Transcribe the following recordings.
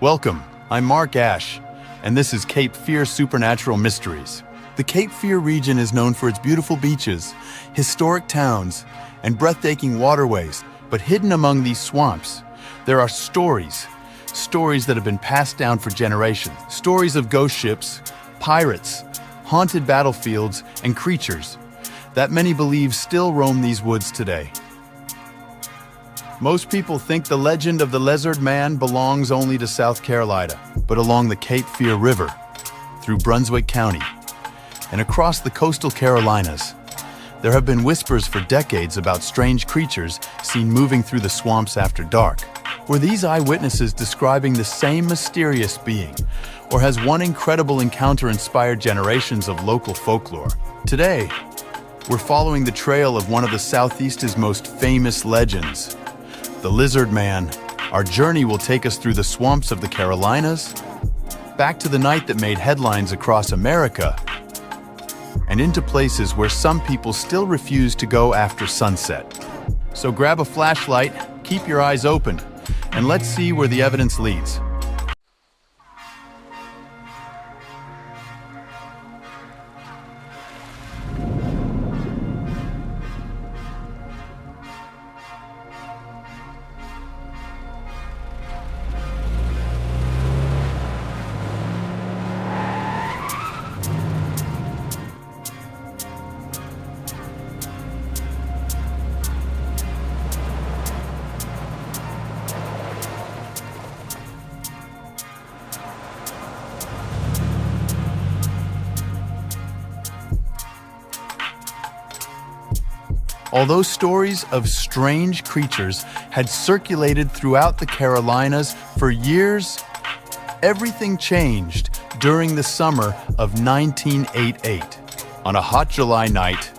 Welcome, I'm Marc Ash, and this is Cape Fear Supernatural Mysteries. The Cape Fear region is known for its beautiful beaches, historic towns, and breathtaking waterways. But hidden among these swamps, there are stories that have been passed down for generations. Stories of ghost ships, pirates, haunted battlefields, and creatures that many believe still roam these woods today. Most people think the legend of the Lizard Man belongs only to South Carolina, but along the Cape Fear River, through Brunswick County, and across the coastal Carolinas, there have been whispers for decades about strange creatures seen moving through the swamps after dark. Were these eyewitnesses describing the same mysterious being, or has one incredible encounter inspired generations of local folklore? Today, we're following the trail of one of the Southeast's most famous legends, the Lizard Man. Our journey will take us through the swamps of the Carolinas, back to the night that made headlines across America, and into places where some people still refuse to go after sunset. So grab a flashlight, keep your eyes open, and let's see where the evidence leads. Although stories of strange creatures had circulated throughout the Carolinas for years, everything changed during the summer of 1988. On a hot July night,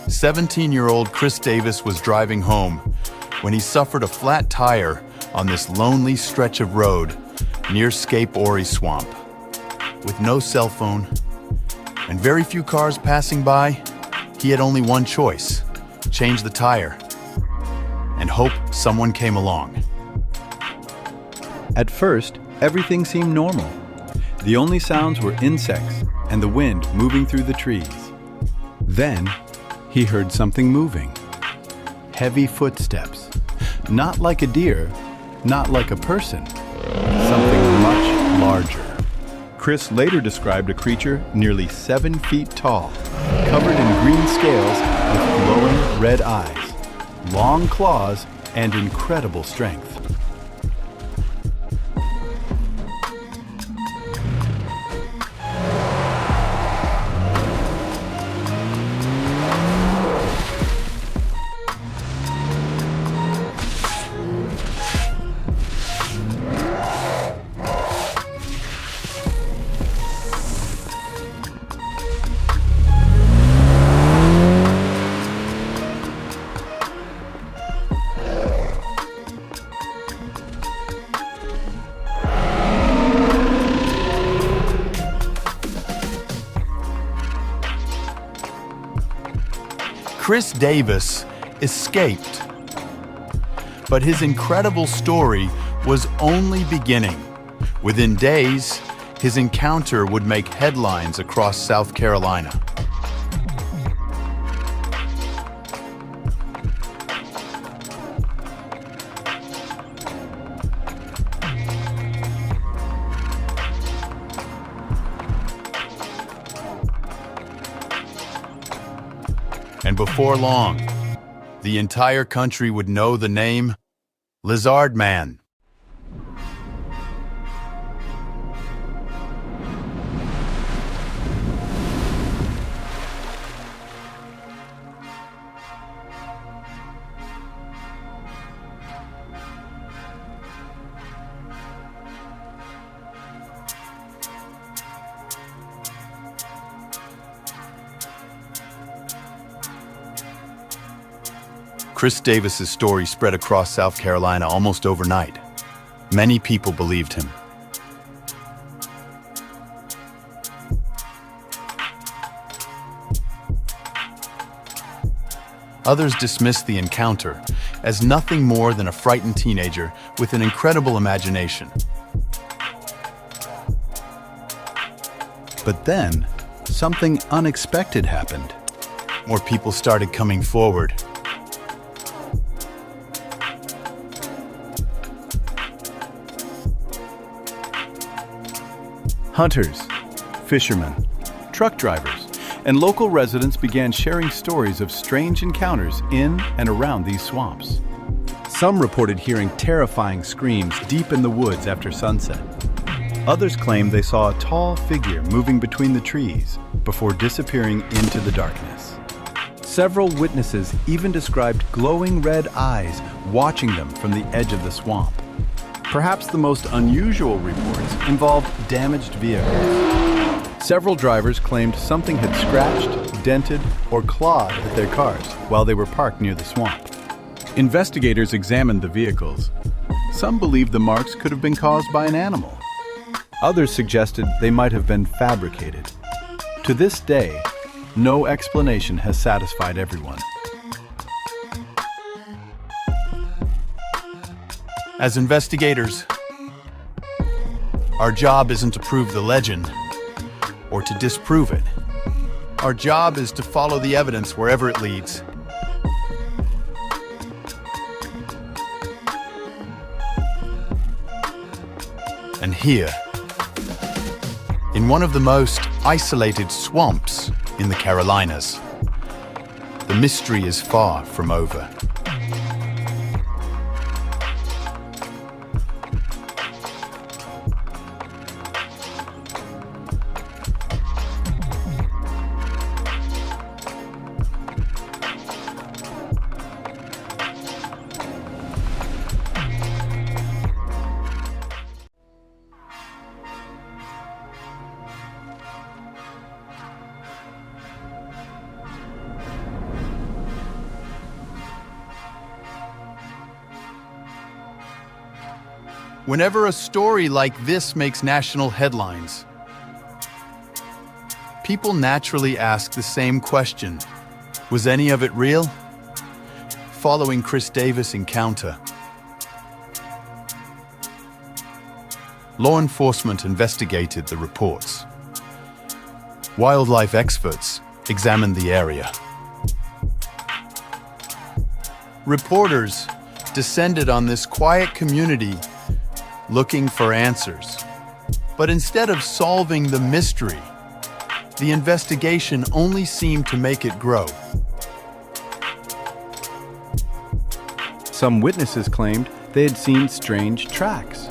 17-year-old Chris Davis was driving home when he suffered a flat tire on this lonely stretch of road near Scape Ore Swamp. With no cell phone and very few cars passing by, he had only one choice: change the tire and hope someone came along. At first, everything seemed normal. The only sounds were insects and the wind moving through the trees. Then, he heard something moving. Heavy footsteps. Not like a deer, not like a person. Something much larger. Chris later described a creature nearly 7 feet tall, covered in green scales with glowing red eyes, long claws, and incredible strength. Chris Davis escaped, but his incredible story was only beginning. Within days, his encounter would make headlines across South Carolina. And before long, the entire country would know the name Lizard Man. Chris Davis's story spread across South Carolina almost overnight. Many people believed him. Others dismissed the encounter as nothing more than a frightened teenager with an incredible imagination. But then, something unexpected happened. More people started coming forward. Hunters, fishermen, truck drivers, and local residents began sharing stories of strange encounters in and around these swamps. Some reported hearing terrifying screams deep in the woods after sunset. Others claimed they saw a tall figure moving between the trees before disappearing into the darkness. Several witnesses even described glowing red eyes watching them from the edge of the swamp. Perhaps the most unusual reports involved damaged vehicles. Several drivers claimed something had scratched, dented, or clawed at their cars while they were parked near the swamp. Investigators examined the vehicles. Some believed the marks could have been caused by an animal. Others suggested they might have been fabricated. To this day, no explanation has satisfied everyone. As investigators, our job isn't to prove the legend or to disprove it. Our job is to follow the evidence wherever it leads. And here, in one of the most isolated swamps in the Carolinas, the mystery is far from over. Whenever a story like this makes national headlines, people naturally ask the same question: was any of it real? Following Chris Davis' encounter, law enforcement investigated the reports. Wildlife experts examined the area. Reporters descended on this quiet community looking for answers. But instead of solving the mystery, the investigation only seemed to make it grow. Some witnesses claimed they had seen strange tracks.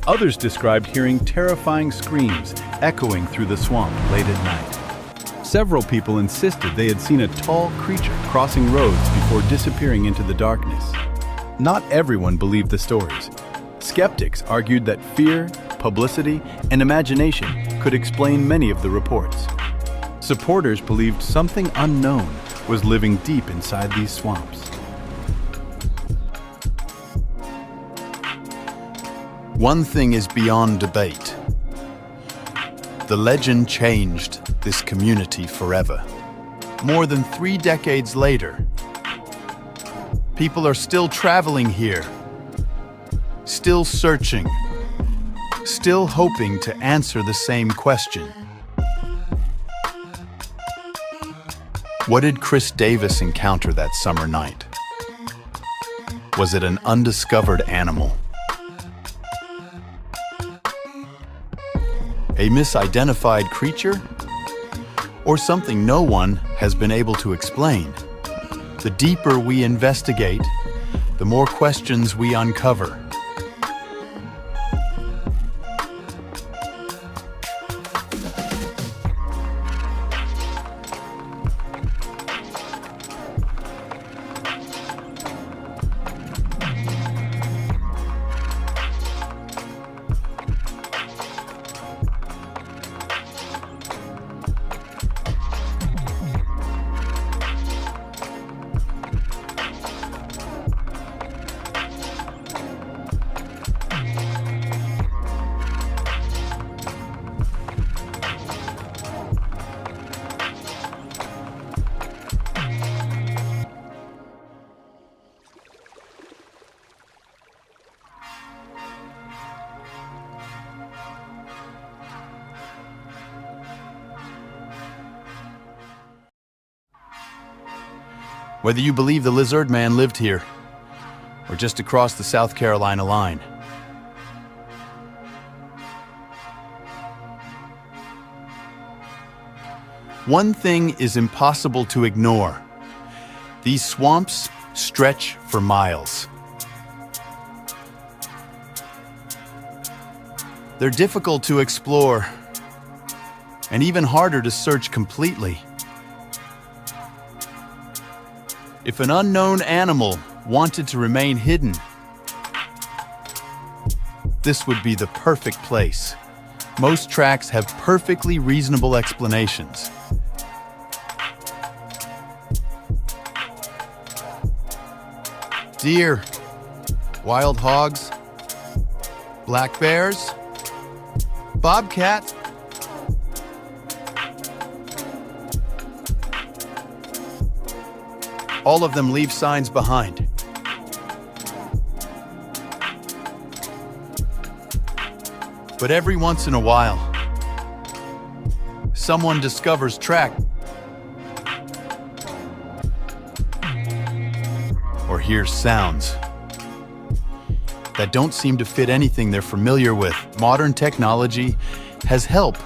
Others described hearing terrifying screams echoing through the swamp late at night. Several people insisted they had seen a tall creature crossing roads before disappearing into the darkness. Not everyone believed the stories. Skeptics argued that fear, publicity, and imagination could explain many of the reports. Supporters believed something unknown was living deep inside these swamps. One thing is beyond debate. The legend changed this community forever. More than 3 decades later, people are still traveling here, still searching, still hoping to answer the same question. What did Chris Davis encounter that summer night? Was it an undiscovered animal? A misidentified creature? Or something no one has been able to explain? The deeper we investigate, the more questions we uncover. whether you believe the lizard man lived here or just across the South Carolina line. One thing is impossible to ignore. These swamps stretch for miles. They're difficult to explore and even harder to search completely. If an unknown animal wanted to remain hidden, this would be the perfect place. Most tracks have perfectly reasonable explanations. Deer, wild hogs, black bears, bobcat. All of them leave signs behind. But every once in a while, someone discovers tracks or hears sounds that don't seem to fit anything they're familiar with. Modern technology has helped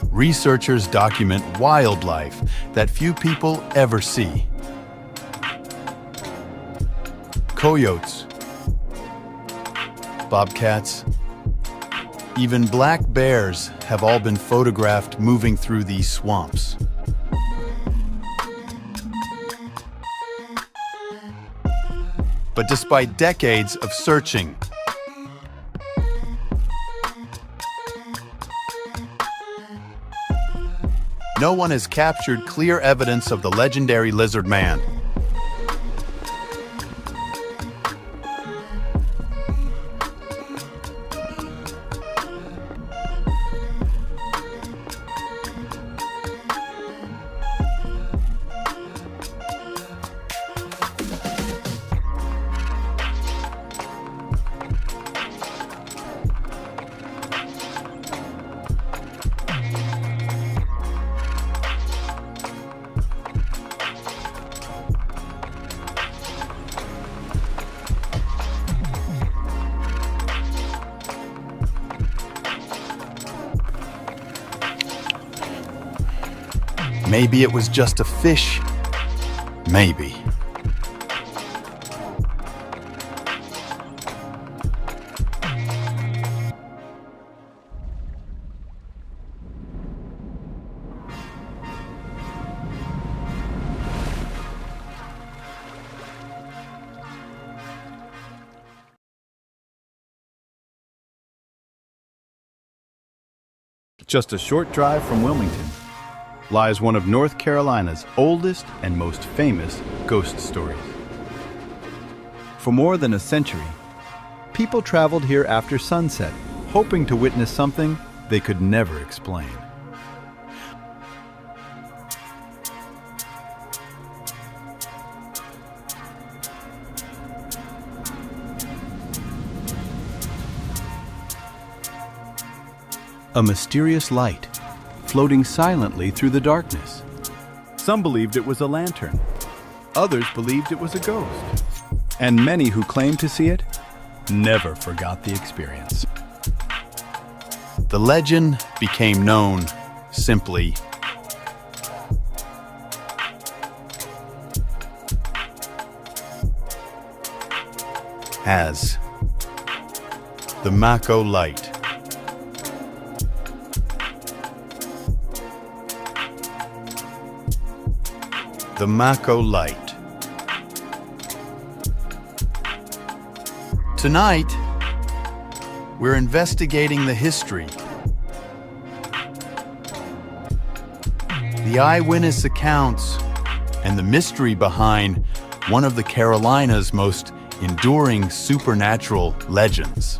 researchers document wildlife that few people ever see. Coyotes, bobcats, even black bears have all been photographed moving through these swamps. But despite decades of searching, no one has captured clear evidence of the legendary lizard man. Maybe it was just a fish. Maybe. Just a short drive from Wilmington lies one of North Carolina's oldest and most famous ghost stories. For more than a century, people traveled here after sunset, hoping to witness something they could never explain. A mysterious light floating silently through the darkness. Some believed it was a lantern. Others believed it was a ghost. And many who claimed to see it never forgot the experience. The legend became known simply as the Maco light. The Maco light. Tonight, we're investigating the history, the eyewitness accounts, and the mystery behind one of the Carolina's most enduring supernatural legends.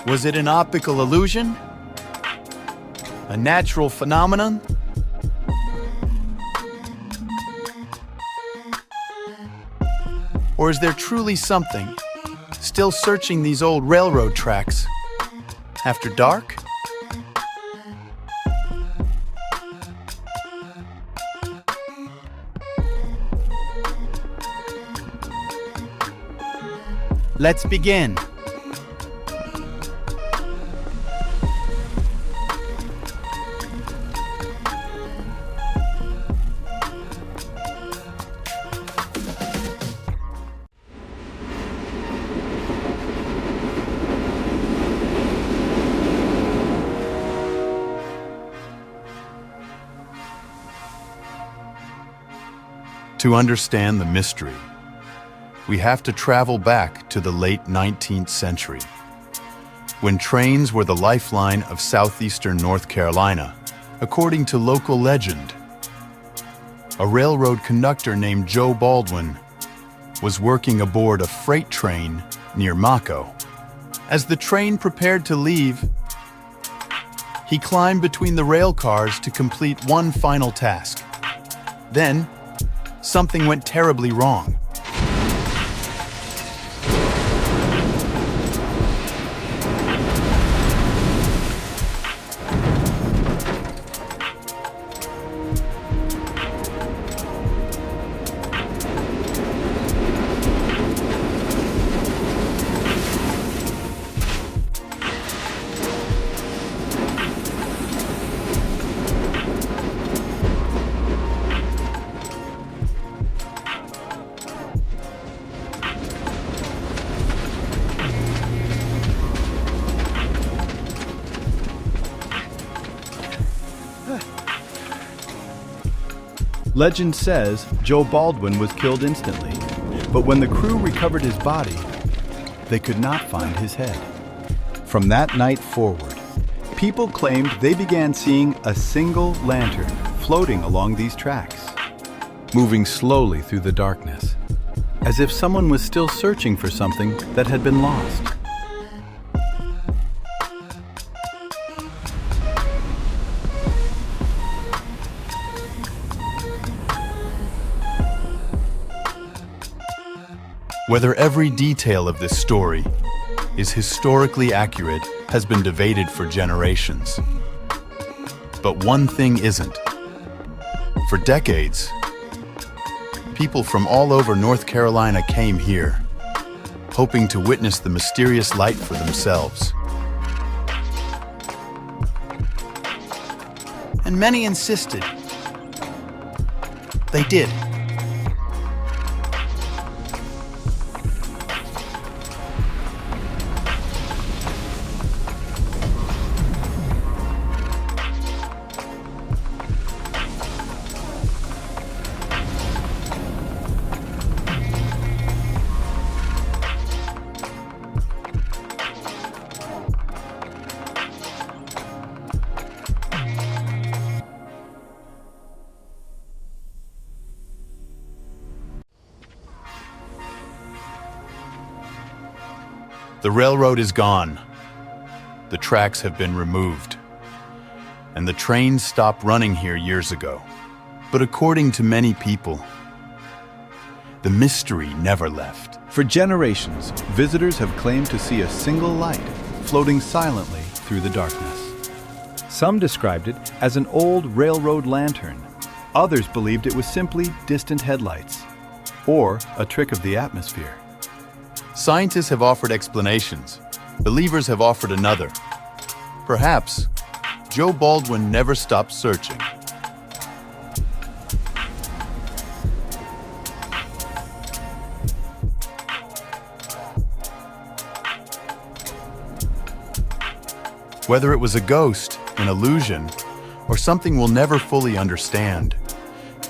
Was it an optical illusion? A natural phenomenon? Or is there truly something Still searching these old railroad tracks. After dark? Let's begin. To understand the mystery, we have to travel back to the late 19th century, when trains were the lifeline of southeastern North Carolina, according to local legend. A railroad conductor named Joe Baldwin was working aboard a freight train near Maco. As the train prepared to leave, he climbed between the rail cars to complete one final task. Then, something went terribly wrong. Legend says Joe Baldwin was killed instantly, but when the crew recovered his body, they could not find his head. From that night forward, people claimed they began seeing a single lantern floating along these tracks, moving slowly through the darkness, as if someone was still searching for something that had been lost. Whether every detail of this story is historically accurate has been debated for generations. But one thing isn't. For decades, people from all over North Carolina came here, hoping to witness the mysterious light for themselves. And many insisted. They did. The railroad is gone. The tracks have been removed. And the trains stopped running here years ago. But according to many people, the mystery never left. For generations, visitors have claimed to see a single light floating silently through the darkness. Some described it as an old railroad lantern. Others believed it was simply distant headlights or a trick of the atmosphere. Scientists have offered explanations. Believers have offered another. Perhaps Joe Baldwin never stopped searching. Whether it was a ghost, an illusion, or something we'll never fully understand,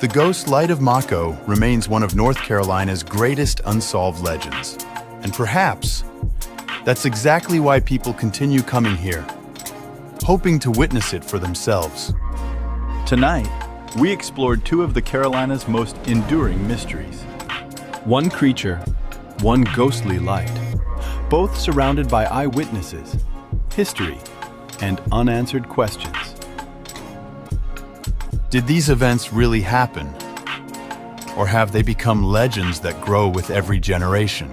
the ghost light of Maco remains one of North Carolina's greatest unsolved legends. And perhaps that's exactly why people continue coming here, hoping to witness it for themselves. Tonight, we explored two of the Carolina's most enduring mysteries. One creature, one ghostly light, both surrounded by eyewitnesses, history, and unanswered questions. Did these events really happen? Or have they become legends that grow with every generation?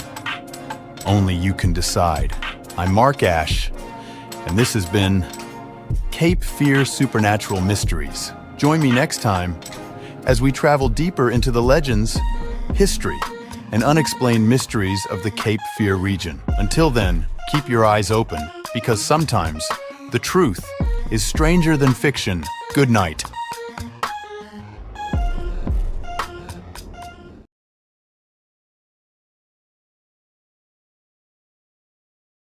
only you can decide. I'm Marc Ash, and this has been Cape Fear Supernatural Mysteries. Join me next time as we travel deeper into the legends, history, and unexplained mysteries of the Cape Fear region. Until then, keep your eyes open, because sometimes the truth is stranger than fiction. Good night.